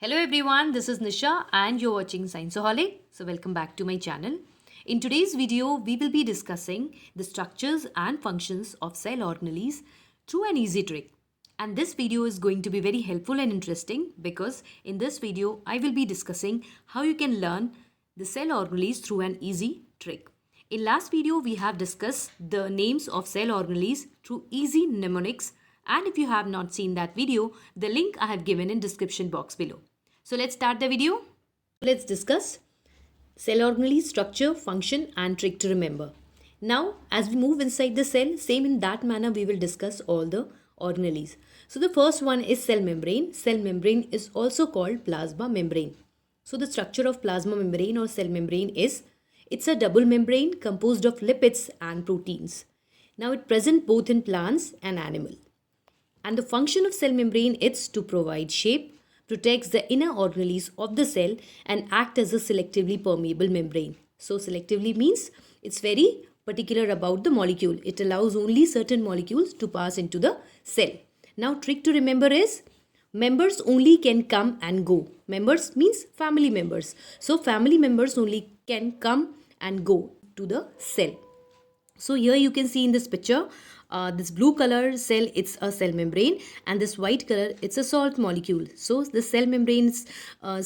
Hello everyone, this is Nisha and you're watching Scienceaholic. So welcome back to my channel. In today's video, we will be discussing the structures and functions of cell organelles through an easy trick. And this video is going to be very helpful and interesting because in this video, I will be discussing how you can learn the cell organelles through an easy trick. In last video, we have discussed the names of cell organelles through easy mnemonics, and if you have not seen that video, the link I have given in description box below. So let's start the video. Let's discuss cell organelle structure, function and trick to remember. Now as we move inside the cell, same in that manner we will discuss all the organelles. So the first one is cell membrane. Cell membrane is also called plasma membrane. So the structure of plasma membrane or cell membrane is, it's a double membrane composed of lipids and proteins. Now it present both in plants and animal. And the function of cell membrane is to provide shape, protects the inner organelles of the cell and act as a selectively permeable membrane. So selectively means it's very particular about the molecule. It allows only certain molecules to pass into the cell. Now trick to remember is, members only can come and go. Members means family members. So family members only can come and go to the cell. So here you can see in this picture, this blue color cell, it's a cell membrane, and this white color, it's a salt molecule. So the cell membrane is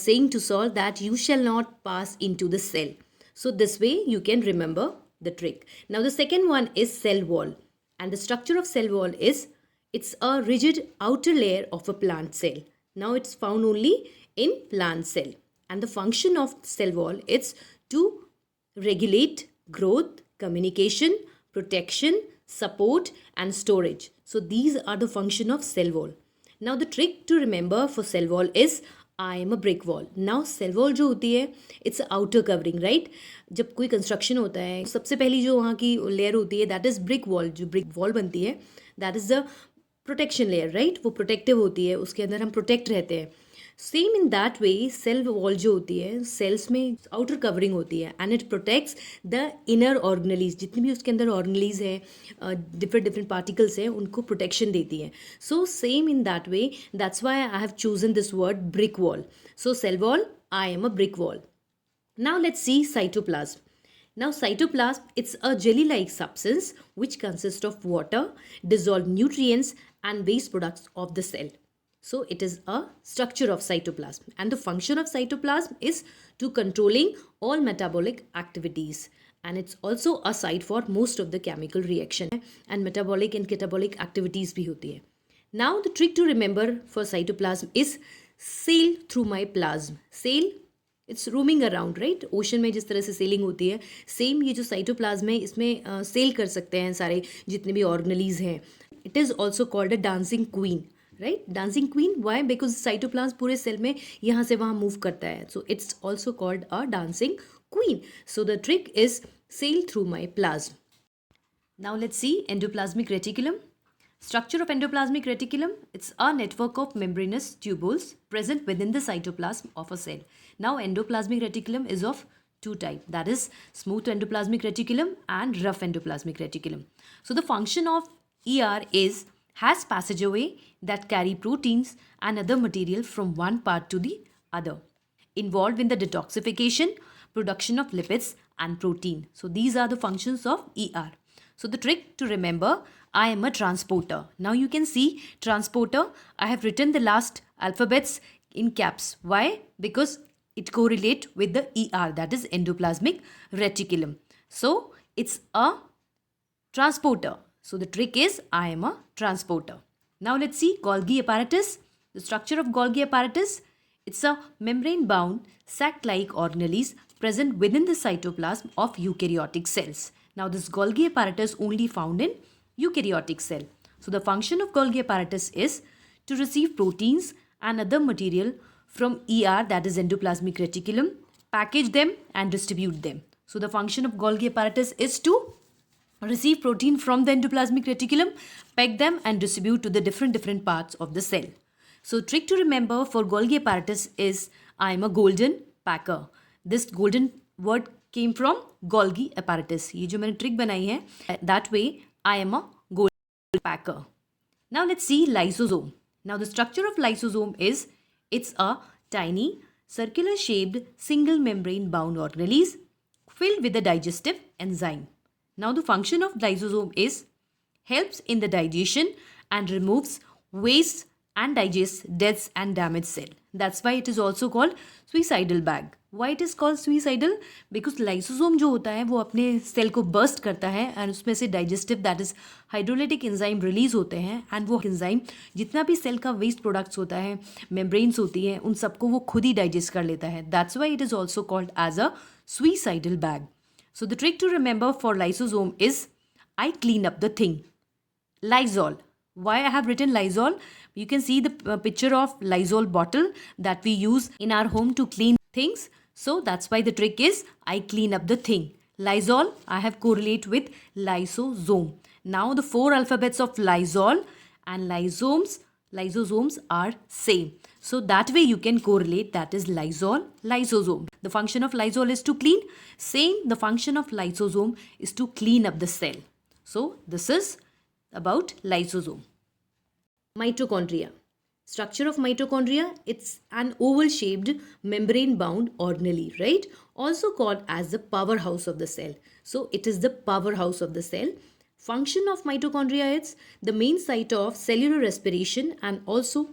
saying to salt that you shall not pass into the cell. So this way you can remember the trick. Now the second one is cell wall, and the structure of cell wall is, it's a rigid outer layer of a plant cell. Now it's found only in plant cell, and the function of cell wall is to regulate growth, communication, protection, support and storage. So these are the function of cell wall. Now the trick to remember for cell wall is, I am a brick wall. Now cell wall जो होती है, it's outer covering, right? जब कोई construction होता है, सबसे पहली जो वहाँ की layer होती है, that is brick wall. जो brick wall बनती है, that is the protection layer, right? वो protective होती है, उसके अंदर हम protect रहते हैं. Same in that way cell wall जो होती है, सेल्स में आउटर कवरिंग होती है and it protects the inner organelles. जितनी भी उसके अंदर ऑर्गेनलीज है, डिफरेंट पार्टिकल्स हैं, उनको प्रोटेक्शन देती है. So same in that way, that's why I have chosen this word brick wall. So cell wall, I am a brick wall. Now let's see cytoplasm. Now cytoplasm, it's a jelly-like substance which consists of water, dissolved nutrients and waste products of the cell. So it is a structure of cytoplasm, and the function of cytoplasm is to controlling all metabolic activities, and it's also a site for most of the chemical reaction and metabolic and catabolic activities bhi hoti hai. Now the trick to remember for cytoplasm is sail through my plasm. Sail, it's roaming around, right? Ocean में जिस तरह से selling होती है, same ये जो cytoplasm है, इसमें सेल कर सकते हैं सारे जितने भी ऑर्गेनलीज हैं. It is also called a dancing queen, right? Dancing queen, why? Because cytoplasm पूरे सेल में यहाँ से वहाँ मूव करता है. So it's also called a dancing queen. So the trick is cell through my plasm. Now let's see endoplasmic reticulum. Structure of endoplasmic reticulum, it's a network of membranous tubules present within the cytoplasm of a cell. Now endoplasmic reticulum is of two types, that is smooth endoplasmic reticulum and rough endoplasmic reticulum. So the function of ER is, has passageway that carry proteins and other material from one part to the other, involved in the detoxification, production of lipids and protein. So these are the functions of ER. So the trick to remember, I am a transporter. Now you can see transporter, I have written the last alphabets in caps. Why? Because it correlate with the ER, that is endoplasmic reticulum. So it's a transporter. So the trick is, I am a transporter. Now let's see Golgi apparatus. The structure of Golgi apparatus, it's a membrane bound sac-like organelles present within the cytoplasm of eukaryotic cells. Now this Golgi apparatus only found in eukaryotic cell. So the function of Golgi apparatus is to receive proteins and other material from ER, that is endoplasmic reticulum, package them and distribute them. So the function of Golgi apparatus is to receive protein from the endoplasmic reticulum, pack them and distribute to the different parts of the cell. So trick to remember for Golgi apparatus is, I am a golden packer. This golden word came from Golgi apparatus. ये जो मैंने trick बनाई है, that way I am a golden packer. Now let's see lysosome. Now the structure of lysosome is, it's a tiny, circular shaped, single membrane bound organelles filled with the digestive enzyme. Now the function of lysosome is helps in the digestion and removes waste and digests dead and damaged cell. That's why it is also called suicidal bag. Why it is called suicidal? Because lysosome जो होता है वो अपने cell को burst करता है and उसमें से digestive that is hydrolytic enzyme release होते हैं एंड वो एंजाइम जितना भी सेल का वेस्ट प्रोडक्ट्स होता है मेम्ब्रेन्स होती हैं उन सबको वो खुद ही डाइजेस्ट कर लेता है. That's why it is also called as a suicidal bag. So the trick to remember for lysosome is I clean up the thing. Lysol. Why I have written Lysol? You can see the picture of Lysol bottle that we use in our home to clean things. So that's why the trick is I clean up the thing. Lysol I have correlate with lysosome. Now the 4 alphabets of Lysol and lysosomes are same. So that way you can correlate that is Lysol, lysosome. The function of Lysol is to clean. Same, the function of lysosome is to clean up the cell. So this is about lysosome. Mitochondria. Structure of mitochondria, it's an oval shaped membrane bound organelle, right? Also called as the powerhouse of the cell. So it is the powerhouse of the cell. Function of mitochondria is the main site of cellular respiration and also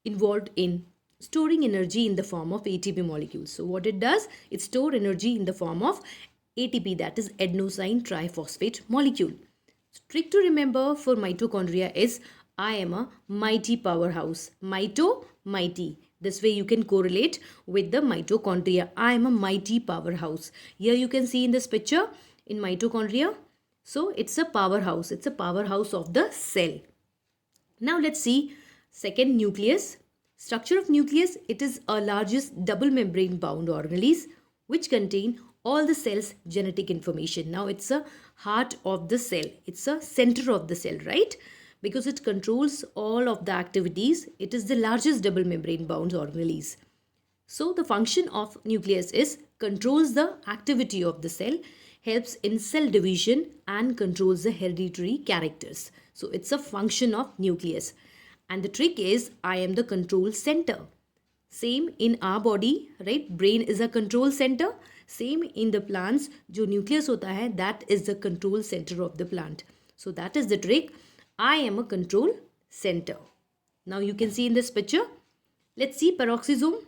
involved in storing energy in the form of ATP molecules. So what it does, it store energy in the form of ATP, that is adenosine triphosphate molecule. So trick to remember for mitochondria is I am a mighty powerhouse. Mighty. This way you can correlate with the mitochondria. I am a mighty powerhouse. Here you can see in this picture in mitochondria. So it's a powerhouse. It's a powerhouse of the cell. Now let's see second, nucleus. Structure of nucleus, it is a largest double membrane bound organelles which contain all the cell's genetic information. Now it's a heart of the cell. It's a center of the cell, right? Because it controls all of the activities. It is the largest double membrane bound organelles. So the function of nucleus is controls the activity of the cell, helps in cell division and controls the hereditary characters. So it's a function of nucleus. And the trick is I am the control center. Same in our body, right? Brain is a control center. Same in the plants, जो nucleus होता है, that is the control center of the plant. So that is the trick. I am a control center. Now you can see in this picture. Let's see peroxisome.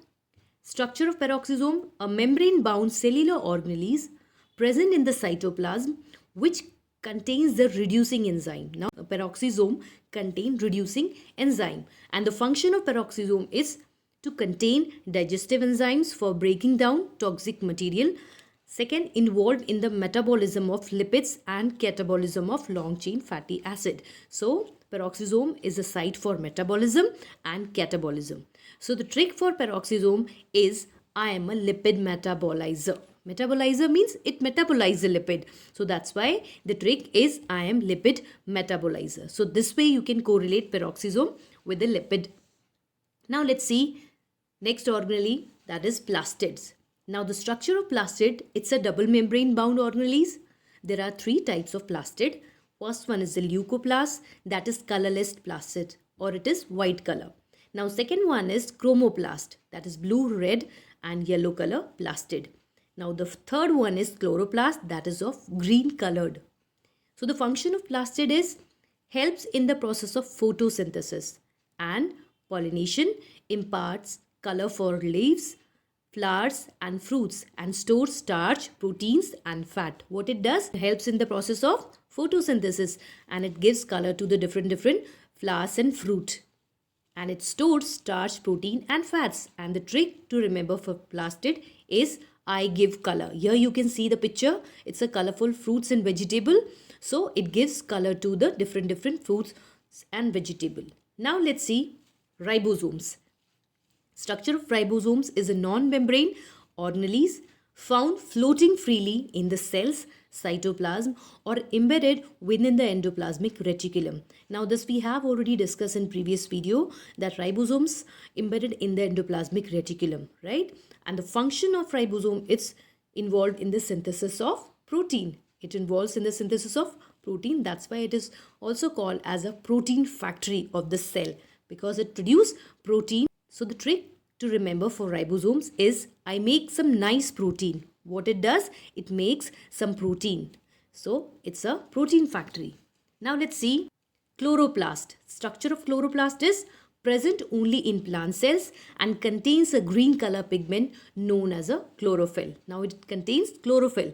Structure of peroxisome, a membrane bound cellular organelles present in the cytoplasm which contains the reducing enzyme. Now a peroxisome contains reducing enzyme and the function of peroxisome is to contain digestive enzymes for breaking down toxic material. Second, involved in the metabolism of lipids and catabolism of long chain fatty acid. So peroxisome is a site for metabolism and catabolism. So the trick for peroxisome is I am a lipid metabolizer. Metabolizer means it metabolizes the lipid. So that's why the trick is I am lipid metabolizer. So this way you can correlate peroxisome with the lipid. Now let's see next organelle, that is plastids. Now the structure of plastid, it's a double membrane bound organelles. There are 3 types of plastid. First one is the leucoplast, that is colorless plastid or it is white color. Now second one is chromoplast, that is blue, red and yellow color plastid. Now the third one is chloroplast, that is of green colored. So the function of plastid is helps in the process of photosynthesis and pollination, imparts color for leaves, flowers and fruits and stores starch, proteins and fat. What it does, it helps in the process of photosynthesis and it gives color to the different flowers and fruit. And it stores starch, protein and fats. And the trick to remember for plastid is I give color. Here you can see the picture. It's a colorful fruits and vegetable. So it gives color to the different fruits and vegetable. Now let's see ribosomes. Structure of ribosomes is a non-membrane organelles found floating freely in the cell's cytoplasm or embedded within the endoplasmic reticulum. Now this we have already discussed in previous video that ribosomes embedded in the endoplasmic reticulum, right? And the function of ribosome is involved in the synthesis of protein. It involves in the synthesis of protein. That's why it is also called as a protein factory of the cell because it produces protein. So the trick to remember for ribosomes is I make some nice protein. What it does, it makes some protein. So it's a protein factory. Now let's see chloroplast. Structure of chloroplast is present only in plant cells and contains a green color pigment known as a chlorophyll. Now it contains chlorophyll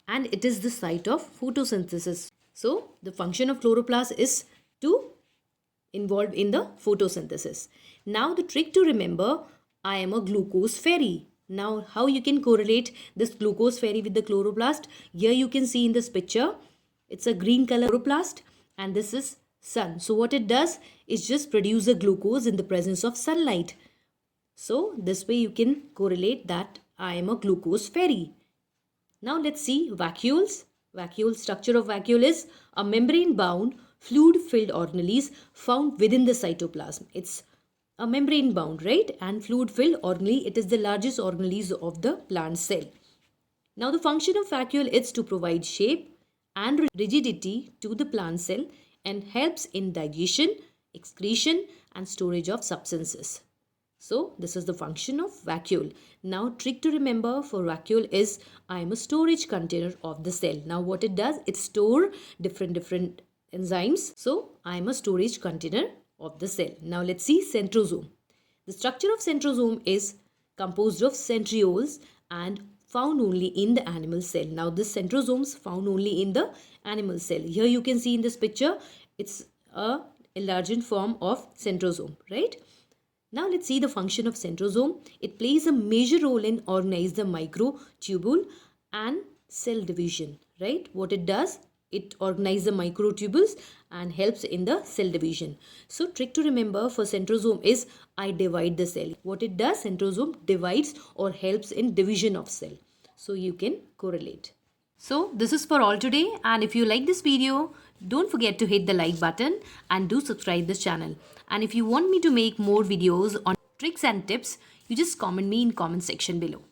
and it is the site of photosynthesis. So the function of chloroplast is to involve in the photosynthesis. Now the trick to remember, I am a glucose fairy. Now how you can correlate this glucose fairy with the chloroplast? Here you can see in this picture, it's a green color chloroplast and this is sun. So what it does is just produce a glucose in the presence of sunlight. So this way you can correlate that I am a glucose fairy. Now let's see vacuoles. Vacuole structure of vacuole is a membrane bound fluid filled organelles found within the cytoplasm. It's a membrane bound, right? And fluid filled organelle, it is the largest organelles of the plant cell. Now the function of vacuole is to provide shape and rigidity to the plant cell and helps in digestion, excretion and storage of substances. So this is the function of vacuole. Now trick to remember for vacuole is I am a storage container of the cell. Now what it does, it store different enzymes. So I am a storage container of the cell. Now let's see centrosome. The structure of centrosome is composed of centrioles and found only in the animal cell. Now this centrosomes found only in the animal cell. Here you can see in this picture, it's a enlarged form of centrosome, right? Now let's see the function of centrosome. It plays a major role in organize the microtubule and cell division, right? What it does, it organizes the microtubules and helps in the cell division. So trick to remember for centrosome is I divide the cell. What it does, centrosome divides or helps in division of cell. So you can correlate. So this is for all today, and if you like this video, don't forget to hit the like button and do subscribe this channel. And if you want me to make more videos on tricks and tips, you just comment me in comment section below.